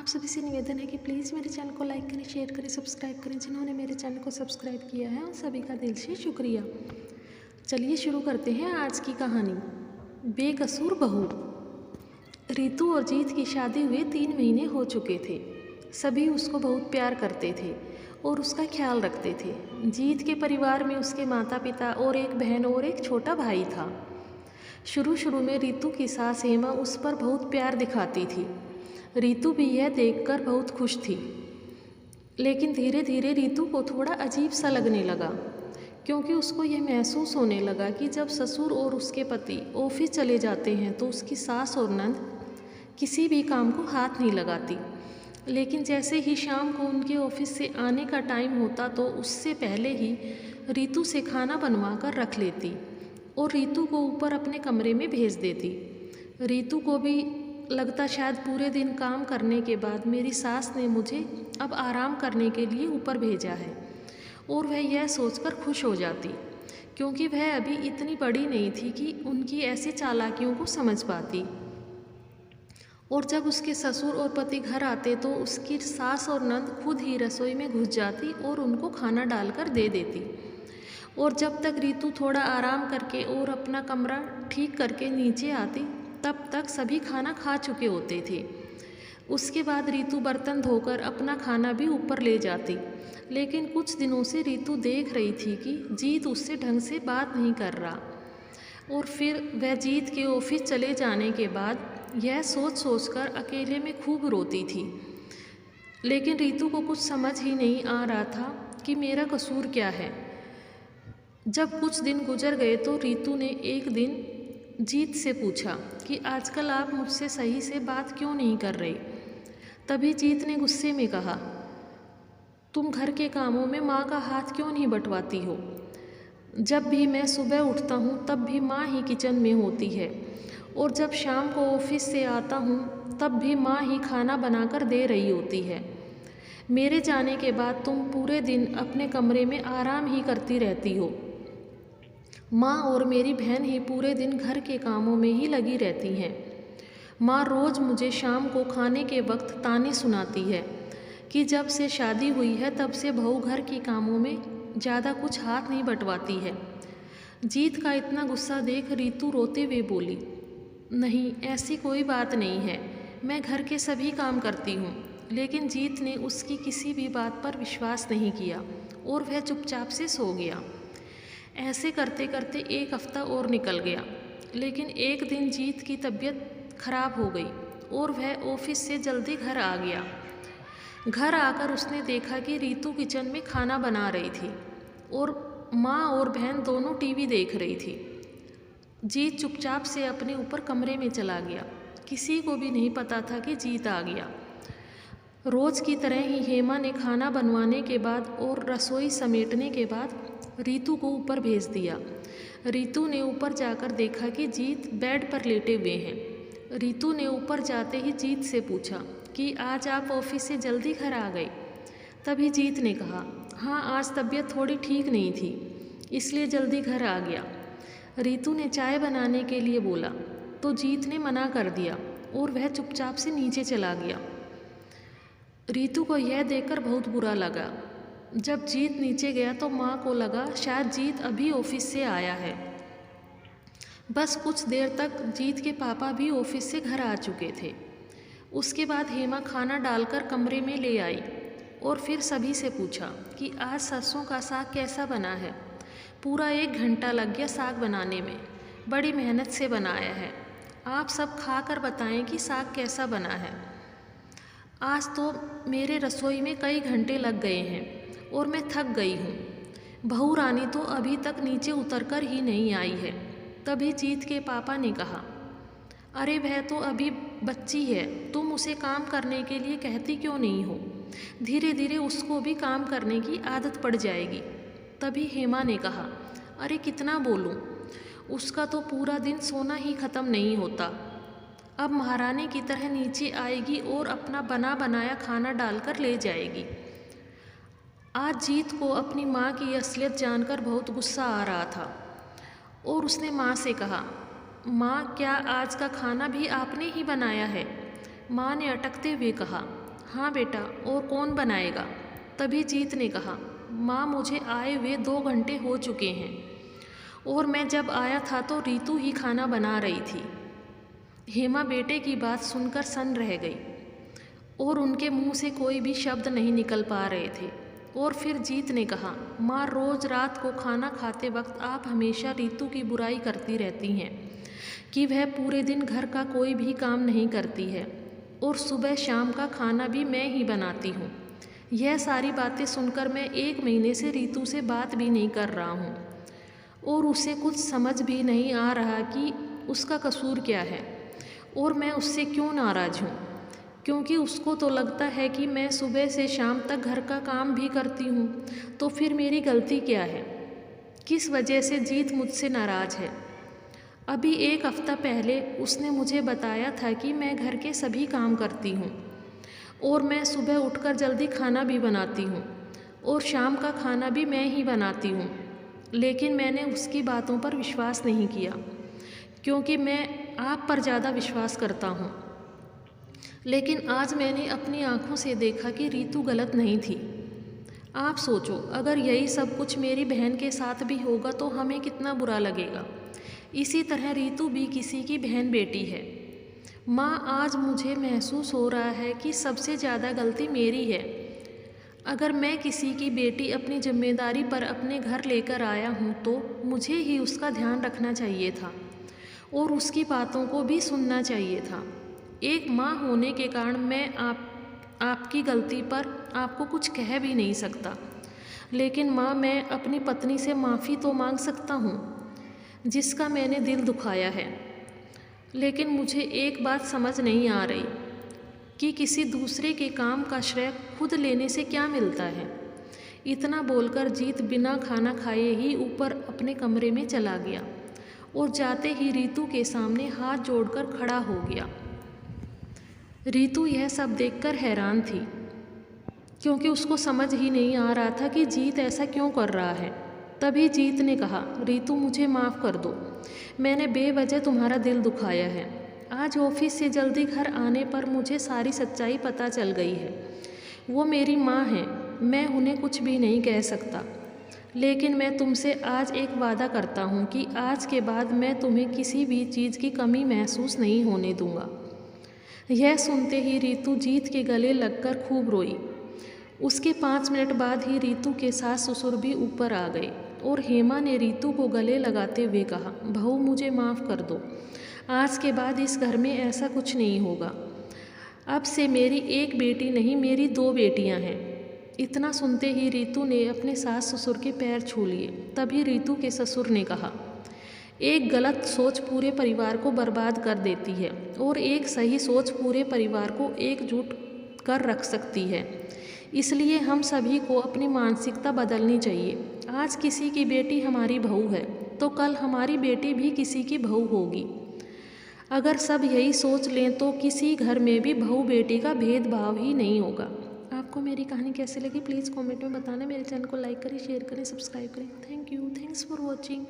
सभी से निवेदन है कि प्लीज़ मेरे चैनल को लाइक करें, शेयर करें, सब्सक्राइब करें। जिन्होंने मेरे चैनल को सब्सक्राइब किया है उन सभी का दिल से शुक्रिया। चलिए शुरू करते हैं आज की कहानी। बेकसूर बहू। रीतू और जीत की शादी हुए 3 महीने हो चुके थे। सभी उसको बहुत प्यार करते थे और उसका ख्याल रखते थे। जीत के परिवार में उसके माता पिता और एक बहन और एक छोटा भाई था। शुरू में रीतू की सास हेमा उस पर बहुत प्यार दिखाती थी। रीतू भी यह देखकर बहुत खुश थी। लेकिन धीरे धीरे रीतू को थोड़ा अजीब सा लगने लगा, क्योंकि उसको यह महसूस होने लगा कि जब ससुर और उसके पति ऑफिस चले जाते हैं तो उसकी सास और नंद किसी भी काम को हाथ नहीं लगाती। लेकिन जैसे ही शाम को उनके ऑफिस से आने का टाइम होता तो उससे पहले ही रीतू से खाना बनवा कर रख लेती और रीतू को ऊपर अपने कमरे में भेज देती। रीतू को भी लगता शायद पूरे दिन काम करने के बाद मेरी सास ने मुझे अब आराम करने के लिए ऊपर भेजा है, और वह यह सोचकर खुश हो जाती, क्योंकि वह अभी इतनी बड़ी नहीं थी कि उनकी ऐसी चालाकियों को समझ पाती। और जब उसके ससुर और पति घर आते तो उसकी सास और नंद खुद ही रसोई में घुस जाती और उनको खाना डालकर दे देती। और जब तक रीतू थोड़ा आराम करके और अपना कमरा ठीक करके नीचे आती तब तक सभी खाना खा चुके होते थे। उसके बाद रीतू बर्तन धोकर अपना खाना भी ऊपर ले जाती। लेकिन कुछ दिनों से रीतू देख रही थी कि जीत उससे ढंग से बात नहीं कर रहा, और फिर वह जीत के ऑफिस चले जाने के बाद यह सोच कर अकेले में खूब रोती थी। लेकिन रीतू को कुछ समझ ही नहीं आ रहा था कि मेरा कसूर क्या है। जब कुछ दिन गुजर गए तो रीतू ने एक दिन जीत से पूछा कि आजकल आप मुझसे सही से बात क्यों नहीं कर रहे। तभी जीत ने गुस्से में कहा, तुम घर के कामों में माँ का हाथ क्यों नहीं बंटवाती हो। जब भी मैं सुबह उठता हूँ तब भी माँ ही किचन में होती है, और जब शाम को ऑफिस से आता हूँ तब भी माँ ही खाना बनाकर दे रही होती है। मेरे जाने के बाद तुम पूरे दिन अपने कमरे में आराम ही करती रहती हो। माँ और मेरी बहन ही पूरे दिन घर के कामों में ही लगी रहती हैं। माँ रोज़ मुझे शाम को खाने के वक्त ताने सुनाती है कि जब से शादी हुई है तब से बहू घर के कामों में ज़्यादा कुछ हाथ नहीं बंटवाती है। जीत का इतना गुस्सा देख रीतू रोते हुए बोली, नहीं ऐसी कोई बात नहीं है, मैं घर के सभी काम करती हूँ। लेकिन जीत ने उसकी किसी भी बात पर विश्वास नहीं किया और वह चुपचाप से सो गया। ऐसे करते करते 1 हफ्ता और निकल गया। लेकिन एक दिन जीत की तबीयत खराब हो गई और वह ऑफिस से जल्दी घर आ गया। घर आकर उसने देखा कि रीतू किचन में खाना बना रही थी और माँ और बहन दोनों टीवी देख रही थी। जीत चुपचाप से अपने ऊपर कमरे में चला गया। किसी को भी नहीं पता था कि जीत आ गया। रोज़ की तरह ही हेमा ने खाना बनवाने के बाद और रसोई समेटने के बाद रीतू को ऊपर भेज दिया। रीतू ने ऊपर जाकर देखा कि जीत बेड पर लेटे हुए हैं। रीतू ने ऊपर जाते ही जीत से पूछा कि आज आप ऑफिस से जल्दी घर आ गए। तभी जीत ने कहा, हाँ आज तबीयत थोड़ी ठीक नहीं थी इसलिए जल्दी घर आ गया। रीतू ने चाय बनाने के लिए बोला तो जीत ने मना कर दिया और वह चुपचाप से नीचे चला गया। रीतू को यह देखकर बहुत बुरा लगा। जब जीत नीचे गया तो माँ को लगा शायद जीत अभी ऑफिस से आया है। बस कुछ देर तक जीत के पापा भी ऑफिस से घर आ चुके थे। उसके बाद हेमा खाना डालकर कमरे में ले आई और फिर सभी से पूछा कि आज सरसों का साग कैसा बना है। पूरा 1 घंटा लग गया साग बनाने में, बड़ी मेहनत से बनाया है। आप सब खाकर बताएं कि साग कैसा बना है। आज तो मेरे रसोई में कई घंटे लग गए हैं और मैं थक गई हूँ। बहू रानी तो अभी तक नीचे उतरकर ही नहीं आई है। तभी जीत के पापा ने कहा, अरे वह तो अभी बच्ची है, तुम उसे काम करने के लिए कहती क्यों नहीं हो। धीरे धीरे उसको भी काम करने की आदत पड़ जाएगी। तभी हेमा ने कहा, अरे कितना बोलूँ, उसका तो पूरा दिन सोना ही ख़त्म नहीं होता। अब महारानी की तरह नीचे आएगी और अपना बना बनाया खाना डालकर ले जाएगी। आज जीत को अपनी माँ की असलियत जानकर बहुत गुस्सा आ रहा था और उसने माँ से कहा, माँ क्या आज का खाना भी आपने ही बनाया है। माँ ने अटकते हुए कहा, हाँ बेटा, और कौन बनाएगा? तभी जीत ने कहा, माँ मुझे आए हुए 2 घंटे हो चुके हैं और मैं जब आया था तो रीतू ही खाना बना रही थी। हेमा बेटे की बात सुनकर सन्न रह गई और उनके मुंह से कोई भी शब्द नहीं निकल पा रहे थे। और फिर जीत ने कहा, माँ रोज़ रात को खाना खाते वक्त आप हमेशा रीतू की बुराई करती रहती हैं कि वह पूरे दिन घर का कोई भी काम नहीं करती है और सुबह शाम का खाना भी मैं ही बनाती हूँ। यह सारी बातें सुनकर मैं 1 महीने से रीतू से बात भी नहीं कर रहा हूँ और उसे कुछ समझ भी नहीं आ रहा कि उसका कसूर क्या है और मैं उससे क्यों नाराज़ हूँ, क्योंकि उसको तो लगता है कि मैं सुबह से शाम तक घर का काम भी करती हूँ। तो फिर मेरी गलती क्या है? किस वजह से जीत मुझसे नाराज़ है? अभी 1 हफ्ता पहले उसने मुझे बताया था कि मैं घर के सभी काम करती हूँ और मैं सुबह उठकर जल्दी खाना भी बनाती हूँ और शाम का खाना भी मैं ही बनाती हूँ। लेकिन मैंने उसकी बातों पर विश्वास नहीं किया क्योंकि मैं आप पर ज़्यादा विश्वास करता हूँ। लेकिन आज मैंने अपनी आँखों से देखा कि रीतू गलत नहीं थी। आप सोचो, अगर यही सब कुछ मेरी बहन के साथ भी होगा तो हमें कितना बुरा लगेगा। इसी तरह रीतू भी किसी की बहन बेटी है। माँ, आज मुझे महसूस हो रहा है कि सबसे ज़्यादा गलती मेरी है। अगर मैं किसी की बेटी अपनी जिम्मेदारी पर अपने घर लेकर आया हूँ तो मुझे ही उसका ध्यान रखना चाहिए था और उसकी बातों को भी सुनना चाहिए था। एक माँ होने के कारण मैं आपकी गलती पर आपको कुछ कह भी नहीं सकता, लेकिन माँ, मैं अपनी पत्नी से माफ़ी तो मांग सकता हूँ जिसका मैंने दिल दुखाया है। लेकिन मुझे एक बात समझ नहीं आ रही कि किसी दूसरे के काम का श्रेय खुद लेने से क्या मिलता है। इतना बोलकर जीत बिना खाना खाए ही ऊपर अपने कमरे में चला गया और जाते ही रीतू के सामने हाथ जोड़कर खड़ा हो गया। रीतू यह सब देखकर हैरान थी क्योंकि उसको समझ ही नहीं आ रहा था कि जीत ऐसा क्यों कर रहा है। तभी जीत ने कहा, रीतू मुझे माफ़ कर दो, मैंने बेवजह तुम्हारा दिल दुखाया है। आज ऑफिस से जल्दी घर आने पर मुझे सारी सच्चाई पता चल गई है। वो मेरी माँ हैं, मैं उन्हें कुछ भी नहीं कह सकता। लेकिन मैं तुमसे आज एक वादा करता हूँ कि आज के बाद मैं तुम्हें किसी भी चीज़ की कमी महसूस नहीं होने दूँगा। यह सुनते ही रीतू जीत के गले लगकर खूब रोई। उसके 5 मिनट बाद ही रीतू के सास ससुर भी ऊपर आ गए और हेमा ने रीतू को गले लगाते हुए कहा, बहू मुझे माफ़ कर दो, आज के बाद इस घर में ऐसा कुछ नहीं होगा। अब से मेरी एक बेटी नहीं, मेरी 2 बेटियां हैं। इतना सुनते ही रीतू ने अपने सास ससुर के पैर छू लिए। तभी रीतू के ससुर ने कहा, एक गलत सोच पूरे परिवार को बर्बाद कर देती है और एक सही सोच पूरे परिवार को एकजुट कर रख सकती है। इसलिए हम सभी को अपनी मानसिकता बदलनी चाहिए। आज किसी की बेटी हमारी बहू है तो कल हमारी बेटी भी किसी की बहू होगी। अगर सब यही सोच लें तो किसी घर में भी बहू बेटी का भेदभाव ही नहीं होगा। आपको मेरी कहानी कैसी लगी प्लीज़ कमेंट में बताना। मेरे चैनल को लाइक करें, शेयर करें, सब्सक्राइब करें। Thank you, thanks for watching.